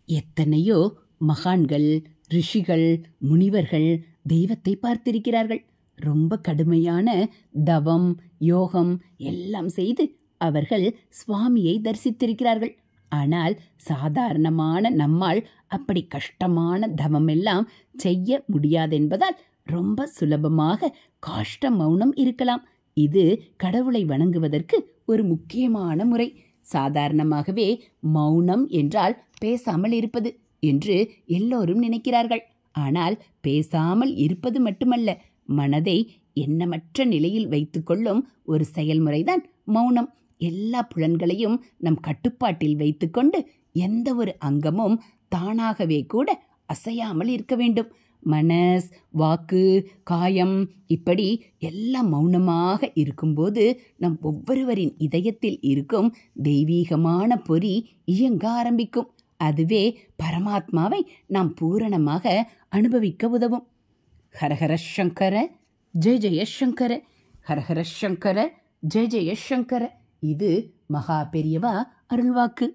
எத்தனையோ மகான்கள், ரிஷிகள், முனிவர்கள் தெய்வத்தை பார்த்திருக்கிறார்கள். ரொம்ப கடுமையான தவம், யோகம் எல்லாம் செய்து அவர்கள் சுவாமியை தரிசித்திருக்கிறார்கள். ஆனால் சாதாரணமான நம்மால் அப்படி கஷ்டமான தவம் எல்லாம் செய்ய முடியாதென்பதால் ரொம்ப சுலபமாக காஷ்ட மௌனம் இருக்கலாம். இது கடவுளை வணங்குவதற்கு ஒரு முக்கியமான முறை. சாதாரணமாகவே மௌனம் என்றால் பேசாமல் இருப்பது என்று எல்லோரும் நினைக்கிறார்கள். ஆனால் பேசாமல் இருப்பது மட்டுமல்ல, மனதை எண்ணமற்ற நிலையில் வைத்துக்கொள்ளும் ஒரு செயல்முறைதான் மௌனம். எல்லா புலன்களையும் நம் கட்டுப்பாட்டில் வைத்துக்கொண்டு எந்த ஒரு அங்கமும் தானாகவே கூட அசையாமல் இருக்க வேண்டும். மனஸ், வாக்கு, காயம் இப்படி எல்லாம் மௌனமாக இருக்கும்போது நம் ஒவ்வொருவரின் இதயத்தில் இருக்கும் தெய்வீகமான பொறி இயங்க ஆரம்பிக்கும். அதுவே பரமாத்மாவை நாம் பூரணமாக அனுபவிக்க உதவும். ஹரஹர சங்கர ஜெய ஜெயசங்கர, ஹரஹர சங்கர ஜெய ஜெயசங்கர. இது மகா பெரியவா அருள்வாக்கு.